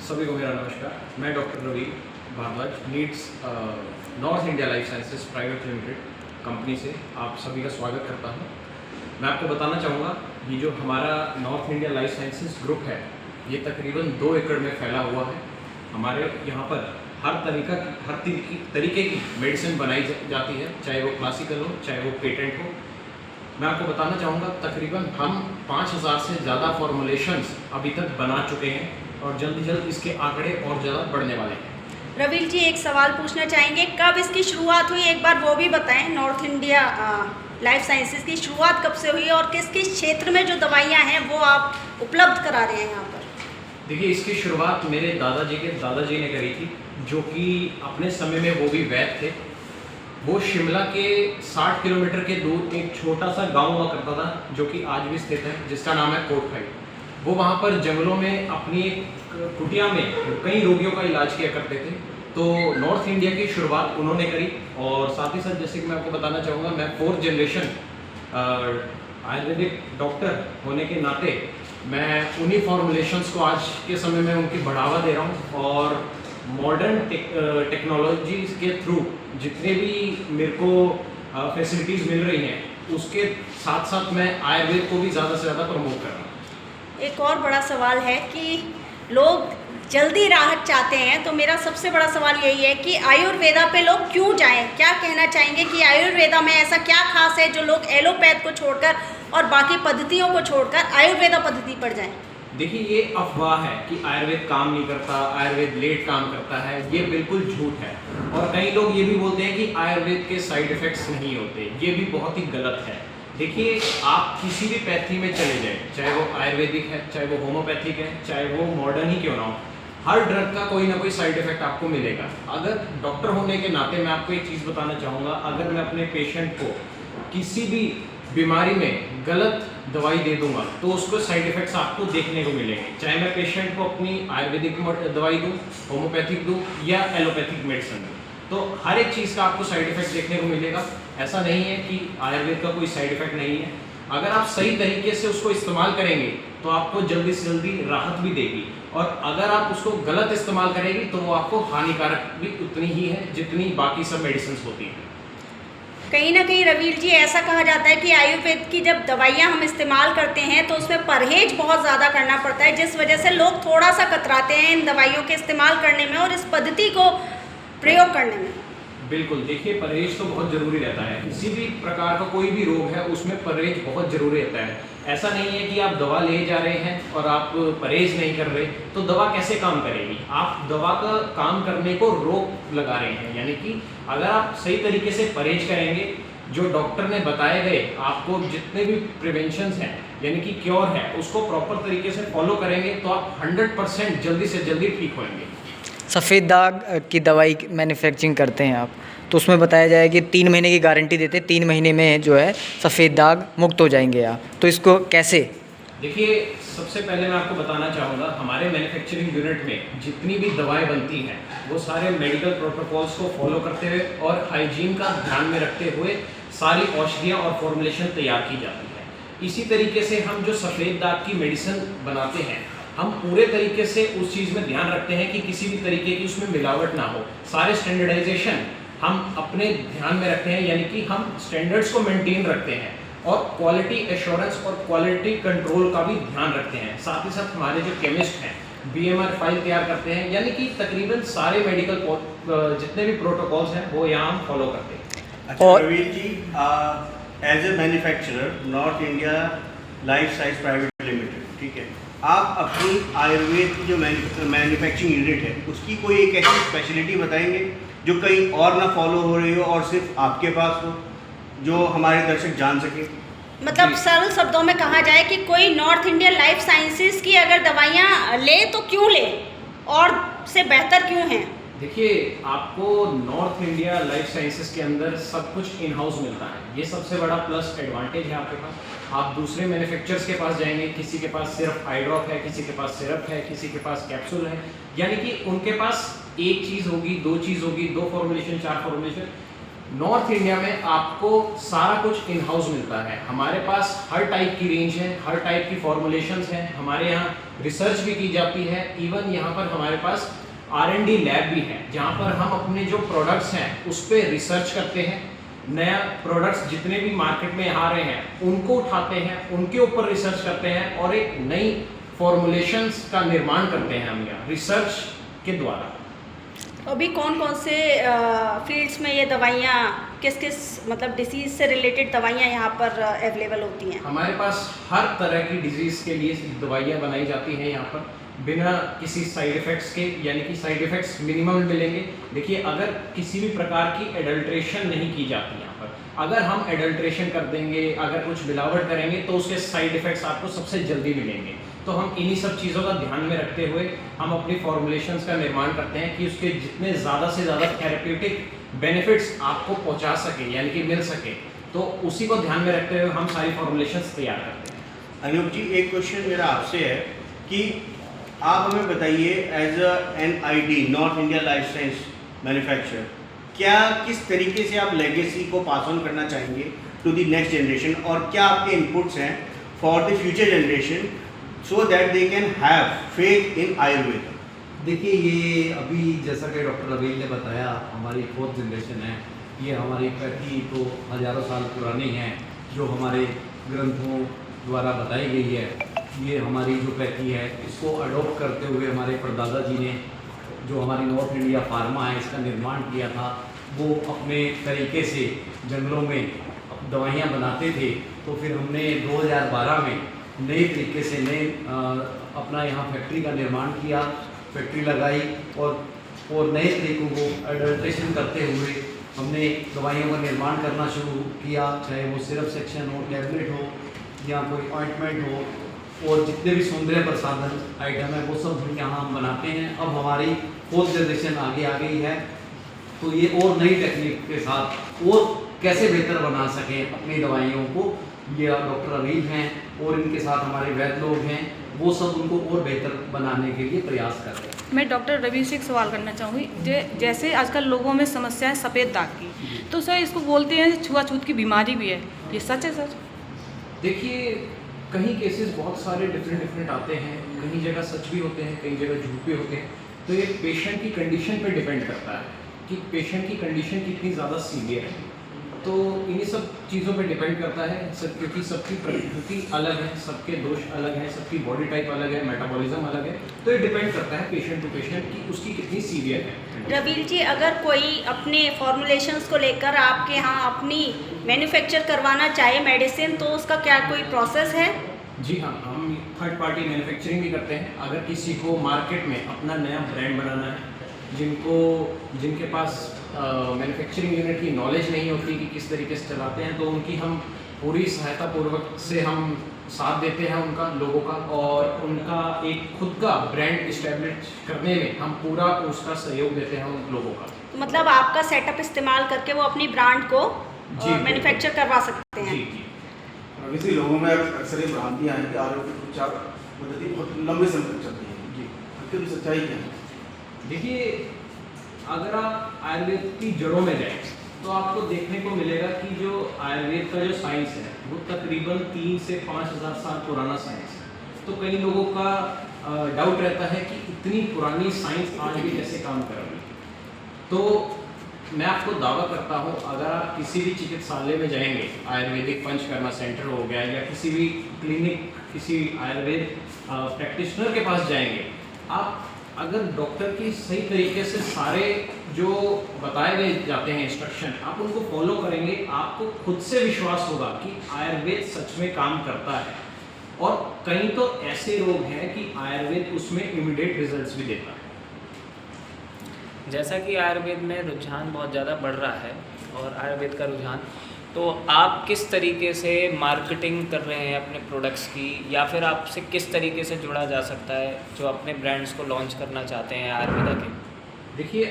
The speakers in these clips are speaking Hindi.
सभी को मेरा नमस्कार। मैं doctor Ravi Bhardwaj, Needs North India Life Sciences Private Limited company से आप सभी का स्वागत करता हूं। मैं आपको बताना चाहूँगा, ये जो हमारा north India Life sciences group है, ये तकरीबन 2 एकड़ में फैला हुआ है। हमारे यहाँ पर हर तरीके की मेडिसिन बनाई जाती है, चाहे वो क्लासिकल हो, चाहे वो पेटेंट हो। मैं आपको बताना चाहूँगा, तकरीबन हम 5000 से ज़्यादा फॉर्मुलेशंस अभी तक बना चुके हैं और जल्द ही जल्द इसके आंकड़े और ज़्यादा बढ़ने वाले हैं। रविल जी, एक सवाल पूछना चाहेंगे, कब इसकी शुरुआत हुई, एक बार वो भी बताएं। नॉर्थ इंडिया लाइफ साइंसेज की शुरुआत कब से हुई और किस किस क्षेत्र में जो दवाइयाँ हैं वो आप उपलब्ध करा रहे हैं यहाँ पर? देखिए, इसकी शुरुआत मेरे दादाजी के दादाजी ने करी थी, जो कि अपने समय में वो भी वैद्य थे। वो शिमला के 60 किलोमीटर के दूर एक छोटा सा गांव हुआ करता था, जो कि आज भी स्थित है, जिसका नाम है कोटखाई। वो वहाँ पर जंगलों में अपनी एक कुटिया में कई रोगियों का इलाज किया करते थे। तो नॉर्थ इंडिया की शुरुआत उन्होंने करी और साथ ही साथ, जैसे कि मैं आपको बताना चाहूँगा, मैं 4th जनरेशन आयुर्वेदिक डॉक्टर होने के नाते मैं उन्हीं फॉर्मुलेशंस को आज के समय में उनकी बढ़ावा दे रहा हूँ और मॉडर्न टेक्नोलॉजीज के थ्रू जितने भी मेरे को फैसिलिटीज़ मिल रही हैं, उसके साथ साथ मैं आयुर्वेद को भी ज़्यादा से ज़्यादा प्रमोट कर रहा हूँ। एक और बड़ा सवाल है कि लोग जल्दी राहत चाहते हैं, तो मेरा सबसे बड़ा सवाल यही है कि आयुर्वेदा पे लोग क्यों जाएं? क्या कहना चाहेंगे कि आयुर्वेदा में ऐसा क्या खास है जो लोग एलोपैथ को छोड़कर और बाकी पद्धतियों को छोड़कर आयुर्वेदा पद्धति पर जाएं? देखिए, ये अफवाह है कि आयुर्वेद काम नहीं करता, आयुर्वेद लेट काम करता है। ये बिल्कुल झूठ है। और कई लोग ये भी बोलते हैं कि आयुर्वेद के साइड इफ़ेक्ट्स नहीं होते। ये भी बहुत ही गलत है। देखिए, आप किसी भी पैथी में चले जाएं, चाहे वो आयुर्वेदिक है, चाहे वो होम्योपैथिक है, चाहे वो मॉडर्न ही क्यों ना हो, हर ड्रग का कोई ना कोई साइड इफेक्ट आपको मिलेगा। अगर डॉक्टर होने के नाते मैं आपको एक चीज़ बताना चाहूँगा, अगर मैं अपने पेशेंट को किसी भी बीमारी में गलत दवाई दे दूंगा तो उसको साइड इफेक्ट्स आपको देखने को मिलेंगे, चाहे मैं पेशेंट को अपनी आयुर्वेदिक दवाई दूं, होम्योपैथिक दूं या एलोपैथिक मेडिसिन दूं, तो हर एक चीज़ का आपको साइड इफेक्ट देखने को मिलेगा। ऐसा नहीं है कि आयुर्वेद का कोई साइड इफेक्ट नहीं है। अगर आप सही तरीके से उसको इस्तेमाल करेंगे तो आपको जल्दी से जल्दी राहत भी देगी, और अगर आप उसको गलत इस्तेमाल करेंगे तो वो आपको हानिकारक भी उतनी ही है जितनी बाकी सब मेडिसिन होती हैं। कहीं ना कहीं रवील जी, ऐसा कहा जाता है कि आयुर्वेद की जब दवाइयाँ हम इस्तेमाल करते हैं तो उसमें परहेज बहुत ज़्यादा करना पड़ता है, जिस वजह से लोग थोड़ा सा कतराते हैं इन दवाइयों के इस्तेमाल करने में और इस पद्धति को प्रयोग करने में। बिल्कुल, देखिए, परहेज तो बहुत ज़रूरी रहता है। किसी भी प्रकार का कोई भी रोग है, उसमें परहेज बहुत ज़रूरी रहता है। ऐसा नहीं है कि आप दवा ले जा रहे हैं और आप परहेज नहीं कर रहे, तो दवा कैसे काम करेगी? आप दवा का काम करने को रोक लगा रहे हैं। यानी कि अगर आप सही तरीके से परहेज करेंगे, जो डॉक्टर ने बताए गए आपको जितने भी प्रिवेंशंस हैं, यानी कि क्योर है, उसको प्रॉपर तरीके से फॉलो करेंगे तो आप 100% जल्दी से जल्दी ठीक होंगे। सफ़ेद दाग की दवाई मैन्युफैक्चरिंग करते हैं आप, तो उसमें बताया जाए कि 3 महीने की गारंटी देते हैं, 3 महीने में जो है सफ़ेद दाग मुक्त हो जाएंगे आप, तो इसको कैसे? देखिए, सबसे पहले मैं आपको बताना चाहूँगा, हमारे मैन्युफैक्चरिंग यूनिट में जितनी भी दवाएं बनती हैं वो सारे मेडिकल प्रोटोकॉल्स को फॉलो करते हुए और हाइजीन का ध्यान में रखते हुए सारी औषधियाँ और फॉर्मुलेशन तैयार की जाती है। इसी तरीके से हम जो सफ़ेद दाग की मेडिसिन बनाते हैं, हम पूरे तरीके से उस चीज़ में ध्यान रखते हैं कि किसी भी तरीके की उसमें मिलावट ना हो। सारे स्टैंडर्डाइजेशन हम अपने ध्यान में रखते हैं, यानी कि हम स्टैंडर्ड्स को मेंटेन रखते हैं और क्वालिटी एश्योरेंस और क्वालिटी कंट्रोल का भी ध्यान रखते हैं। साथ ही साथ हमारे जो केमिस्ट हैं BMR फाइल तैयार करते हैं, यानी कि तकरीबन सारे मेडिकल जितने भी प्रोटोकॉल्स हैं वो यहाँ हम फॉलो करते हैं। अच्छा रवील जी, as a manufacturer North India life science private limited, ठीक है, आप अपनी आयुर्वेद की जो मैन्युफैक्चरिंग यूनिट है उसकी कोई एक ऐसी स्पेशलिटी बताएंगे जो कहीं और ना फॉलो हो रही हो और सिर्फ आपके पास हो, जो हमारे दर्शक जान सके? मतलब सरल शब्दों में कहा जाए कि कोई नॉर्थ इंडिया लाइफ साइंसेज की अगर दवाइयाँ ले तो क्यों ले और से बेहतर क्यों हैं? देखिए, आपको नॉर्थ इंडिया लाइफ साइंसेज के अंदर सब कुछ इन हाउस मिलता है। ये सबसे बड़ा प्लस एडवांटेज है आपके पास। आप दूसरे मैन्युफैक्चरर्स के पास जाएंगे, किसी के पास सिर्फ आई ड्रॉप है, किसी के पास सिरप है, किसी के पास कैप्सूल है, यानी कि उनके पास एक चीज़ होगी, 2 चीज़ होगी, 2 फॉर्मुलेशन, 4 फॉर्मुलेशन। नॉर्थ इंडिया में आपको सारा कुछ इन हाउस मिलता है। हमारे पास हर टाइप की रेंज है, हर टाइप की फॉर्मुलेशंस हैं। हमारे यहाँ रिसर्च भी की जाती है। इवन यहाँ पर हमारे पास R&D लैब भी है जहाँ पर हम अपने जो प्रोडक्ट्स हैं उस पर रिसर्च करते हैं, नया प्रोडक्ट्स जितने भी मार्केट में आ रहे हैं उनको उठाते हैं, उनके ऊपर रिसर्च करते हैं और एक नई फॉर्मुलेशंस का निर्माण करते हैं हम यहाँ रिसर्च के द्वारा। अभी कौन कौन से फील्ड्स में ये दवाइयाँ, किस किस मतलब डिसीज़ से रिलेटेड दवाइयाँ यहाँ पर अवेलेबल होती हैं? हमारे पास हर तरह की डिजीज़ के लिए दवाइयाँ बनाई जाती हैं यहाँ पर बिना किसी साइड इफ़ेक्ट्स के, यानी कि साइड इफ़ेक्ट्स मिनिमम मिलेंगे। देखिए, अगर किसी भी प्रकार की एडल्ट्रेशन नहीं की जाती यहाँ पर, अगर हम एडल्ट्रेशन कर देंगे, अगर कुछ मिलावट करेंगे तो उसके साइड इफ़ेक्ट्स आपको सबसे जल्दी मिलेंगे। तो हम इन्हीं सब चीज़ों का ध्यान में रखते हुए हम अपनी फॉर्मुलेशंस का निर्माण करते हैं कि उसके जितने ज़्यादा से ज़्यादा थेरेप्यूटिक बेनिफिट्स आपको पहुँचा सके, यानी कि मिल सके, तो उसी को ध्यान में रखते हुए हम सारी फॉर्मुलेशंस तैयार करते हैं। अनूप जी, एक क्वेश्चन मेरा आपसे है कि आप हमें बताइए as an NID North India life Science manufacturer, क्या किस तरीके से आप लेगेसी को पास ऑन करना चाहेंगे टू द नेक्स्ट जनरेशन, और क्या आपके इनपुट्स हैं for the future generation so that they can have faith in Ayurveda? देखिए, ये अभी जैसा कि डॉक्टर रवील ने बताया, हमारी 4th जनरेशन है। ये हमारी पैथी तो हज़ारों साल पुरानी है जो हमारे ग्रंथों द्वारा बताई गई है। ये हमारी जो पैथी है इसको अडॉप्ट करते हुए हमारे परदादा जी ने, जो हमारी नॉर्थ इंडिया फार्मा है, इसका निर्माण किया था। वो अपने तरीके से जंगलों में दवाइयाँ बनाते थे। तो फिर हमने 2012 में नए तरीके से अपना यहाँ फैक्ट्री का निर्माण किया, फैक्ट्री लगाई और नए तरीकों को एडल्ट्रेशन करते हुए हमने दवाइयों का निर्माण करना शुरू किया, चाहे वो सिरप सेक्शन हो, टैबलेट हो या कोई ऑइंटमेंट हो, और जितने भी सौंदर्य प्रसाधन आइटम है वो सब यहाँ हम बनाते हैं। अब हमारी 4th जनरेशन आगे आ गई है, तो ये और नई टेक्निक के साथ और कैसे बेहतर बना सकें अपनी दवाइयों को, ये डॉक्टर रवील हैं और इनके साथ हमारे वैद्य लोग हैं, वो सब उनको और बेहतर बनाने के लिए प्रयास कर रहे हैं। मैं डॉक्टर रवि से एक सवाल करना चाहूँगी। जैसे आजकल लोगों में समस्या है सफ़ेद दाग की, तो सर इसको बोलते हैं छुआछूत की बीमारी भी है, ये सच है सर? देखिए, कहीं केसेस बहुत सारे डिफरेंट आते हैं, कहीं जगह सच भी होते हैं, कहीं जगह झूठ भी होते हैं। तो ये पेशेंट की कंडीशन पे डिपेंड करता है कि पेशेंट की कंडीशन कितनी ज़्यादा सीवियर है। तो इन्हीं सब चीज़ों पे डिपेंड करता है सब, क्योंकि सबकी प्रकृति अलग है, सबके दोष अलग हैं, सबकी बॉडी टाइप अलग है, मेटाबॉलिज्म अलग है। तो ये डिपेंड करता है पेशेंट टू पेशेंट कि उसकी कितनी सीवियर है। रवील जी, अगर कोई अपने फॉर्मुलेशंस को लेकर आपके यहाँ अपनी मैन्युफैक्चर करवाना चाहे मेडिसिन, तो उसका क्या कोई प्रोसेस है? जी हाँ, हम थर्ड पार्टी मैन्युफैक्चरिंग भी करते हैं। अगर किसी को मार्केट में अपना नया ब्रांड बनाना है, जिनके पास मैन्युफैक्चरिंग यूनिट की नॉलेज नहीं होती कि किस तरीके से चलाते हैं, तो उनकी हम पूरी सहायता पूर्वक से हम साथ देते हैं उनका, लोगों का, और उनका एक खुद का ब्रांड इस्टेब्लिश करने में हम पूरा उसका सहयोग देते हैं उन लोगों का। तो मतलब आपका सेटअप इस्तेमाल करके वो अपनी ब्रांड को मैन्युफैक्चर करवा सकते हैं? जी जी। वैसे लोगों में अक्सर ये भ्रांतियाँ हैं कि आयुर्वेदिक उपचार पद्धति बहुत लंबे समय तक चलती है। जी, आखिर सच्चाई क्या है? देखिए, अगर आप आयुर्वेद की जड़ों में जाएं तो आपको देखने को मिलेगा कि जो आयुर्वेद का जो साइंस है वो तकरीबन 3 से 5,000 साल पुराना साइंस है। तो कई लोगों का डाउट रहता है कि इतनी पुरानी साइंस आज भी कैसे काम कर रही है। तो मैं आपको दावा करता हूँ, अगर आप किसी भी चिकित्सालय में जाएंगे, आयुर्वेदिक पंचकर्मा सेंटर हो गया या किसी भी क्लिनिक, किसी आयुर्वेद प्रैक्टिशनर के पास जाएंगे, आप अगर डॉक्टर की सही तरीके से सारे जो बताए गए जाते हैं इंस्ट्रक्शन, आप उनको फॉलो करेंगे, आपको खुद से विश्वास होगा कि आयुर्वेद सच में काम करता है। और कई तो ऐसे रोग हैं कि आयुर्वेद उसमें इमीडिएट रिजल्ट्स भी देता है। जैसा कि आयुर्वेद में रुझान बहुत ज़्यादा बढ़ रहा है और आयुर्वेद का रुझान, तो आप किस तरीके से मार्केटिंग कर रहे हैं अपने प्रोडक्ट्स की, या फिर आपसे किस तरीके से जुड़ा जा सकता है जो अपने ब्रांड्स को लॉन्च करना चाहते हैं आयुर्वेदा के? देखिए,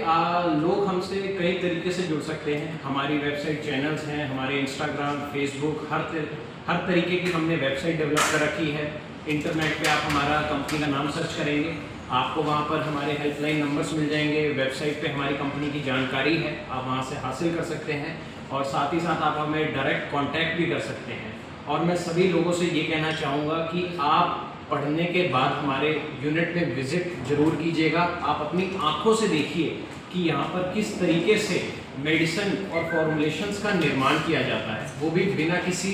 लोग हमसे कई तरीके से जुड़ सकते हैं। हमारी वेबसाइट चैनल्स हैं, हमारे इंस्टाग्राम, फेसबुक, हर तरीके की हमने वेबसाइट डेवलप कर रखी है। इंटरनेट पे आप हमारा कंपनी का नाम सर्च करेंगे, आपको वहाँ पर हमारे हेल्पलाइन नंबर्स मिल जाएंगे। वेबसाइट पे हमारी कंपनी की जानकारी है, आप वहाँ से हासिल कर सकते हैं, और साथ ही साथ आप हमें डायरेक्ट कांटेक्ट भी कर सकते हैं। और मैं सभी लोगों से ये कहना चाहूँगा कि आप पढ़ने के बाद हमारे यूनिट में विजिट जरूर कीजिएगा। आप अपनी आंखों से देखिए कि यहाँ पर किस तरीके से मेडिसिन और फॉर्मुलेशंस का निर्माण किया जाता है, वो भी बिना किसी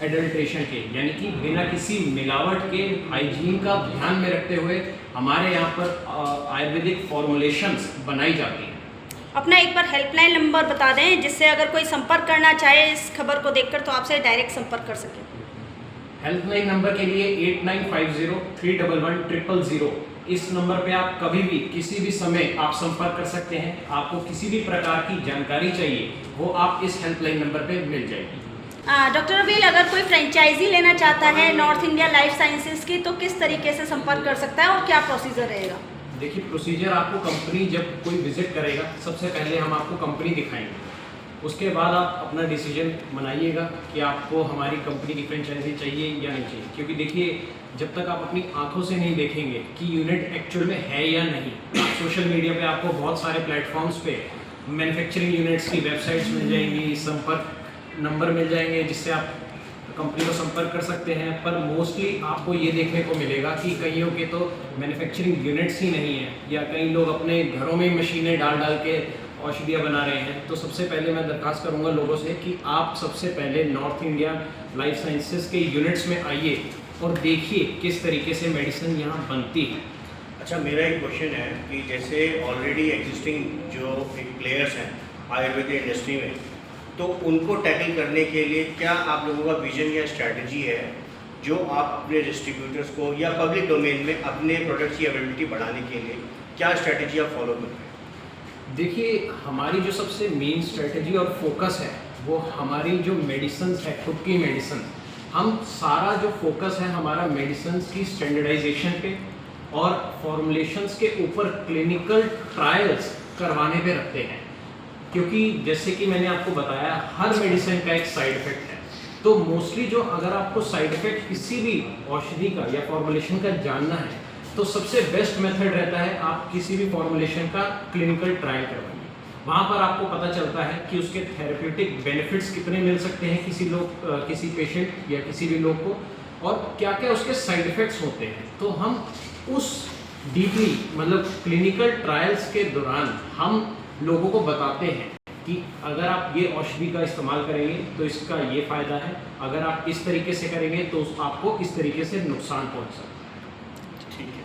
एडल्ट्रेशन के, यानी कि बिना किसी मिलावट के, हाइजीन का ध्यान में रखते हुए हमारे यहाँ पर आयुर्वेदिक फॉर्मुलेशंस बनाई जाती हैं। अपना एक बार हेल्पलाइन नंबर बता दें जिससे अगर कोई संपर्क करना चाहे इस खबर को देखकर तो आपसे डायरेक्ट संपर्क कर सके। हेल्पलाइन नंबर के लिए 8950311000। इस नंबर पे आप कभी भी किसी भी समय आप संपर्क कर सकते हैं। आपको किसी भी प्रकार की जानकारी चाहिए वो आप इस हेल्पलाइन नंबर पे मिल जाएगी। डॉक्टर रबील, अगर कोई फ्रेंचाइजी लेना चाहता है नॉर्थ इंडिया लाइफ साइंसेज की तो किस तरीके से संपर्क कर सकता है और क्या प्रोसीजर रहेगा? देखिए, प्रोसीजर आपको कंपनी जब कोई विजिट करेगा सबसे पहले हम आपको कंपनी दिखाएंगे, उसके बाद आप अपना डिसीजन बनाइएगा कि आपको हमारी कंपनी की फ्रेंचाइजी चाहिए या नहीं चाहिए। क्योंकि देखिए, जब तक आप अपनी आंखों से नहीं देखेंगे कि यूनिट एक्चुअल में है या नहीं, सोशल मीडिया पे आपको बहुत सारे प्लेटफॉर्म्स पे मैन्युफैक्चरिंग यूनिट्स की वेबसाइट्स मिल जाएंगी, संपर्क नंबर मिल जाएंगे जिससे आप कंपनी को संपर्क कर सकते हैं। पर मोस्टली आपको ये देखने को मिलेगा कि कईयों के तो मैन्युफैक्चरिंग यूनिट्स ही नहीं है, या कई लोग अपने घरों में मशीनें डाल डाल के औषधियाँ बना रहे हैं। तो सबसे पहले मैं दरख्वास्त करूँगा लोगों से कि आप सबसे पहले नॉर्थ इंडिया लाइफ साइंसेज के यूनिट्स में आइए और देखिए किस तरीके से मेडिसिन यहाँ बनती है। अच्छा, मेरा एक क्वेश्चन है कि जैसे ऑलरेडी एग्जिस्टिंग जो एक प्लेयर्स हैं आयुर्वेदिक इंडस्ट्री में, तो उनको टैकल करने के लिए क्या आप लोगों का विजन या स्ट्रैटेजी है जो आप अपने डिस्ट्रीब्यूटर्स को या पब्लिक डोमेन में अपने प्रोडक्ट्स की अवेलेबिलिटी बढ़ाने के लिए क्या स्ट्रैटेजी आप फॉलो कर रहे हैं? देखिए, हमारी जो सबसे मेन स्ट्रेटजी और फोकस है वो हमारी जो मेडिसिन है, खुद की मेडिसिन, हम सारा जो फोकस है हमारा मेडिसिन की स्टैंडर्डाइजेशन पे और फॉर्मुलेशंस के ऊपर क्लिनिकल ट्रायल्स करवाने पे रखते हैं। क्योंकि जैसे कि मैंने आपको बताया, हर मेडिसिन का एक साइड इफेक्ट है। तो मोस्टली जो अगर आपको साइड इफेक्ट किसी भी औषधि का या फॉर्मुलेशन का जानना है तो सबसे बेस्ट मेथड रहता है आप किसी भी फॉर्मुलेशन का क्लिनिकल ट्रायल करवाइए। वहाँ पर आपको पता चलता है कि उसके थेरेप्यूटिक बेनिफिट्स कितने मिल सकते हैं किसी पेशेंट या किसी भी लोग को, और क्या क्या उसके साइड इफेक्ट्स होते हैं। तो हम उस डीपली मतलब क्लिनिकल ट्रायल्स के दौरान हम लोगों को बताते हैं कि अगर आप ये औषधि का इस्तेमाल करेंगे तो इसका ये फ़ायदा है, अगर आप इस तरीके से करेंगे तो आपको इस तरीके से नुकसान पहुंच सकता है। ठीक है।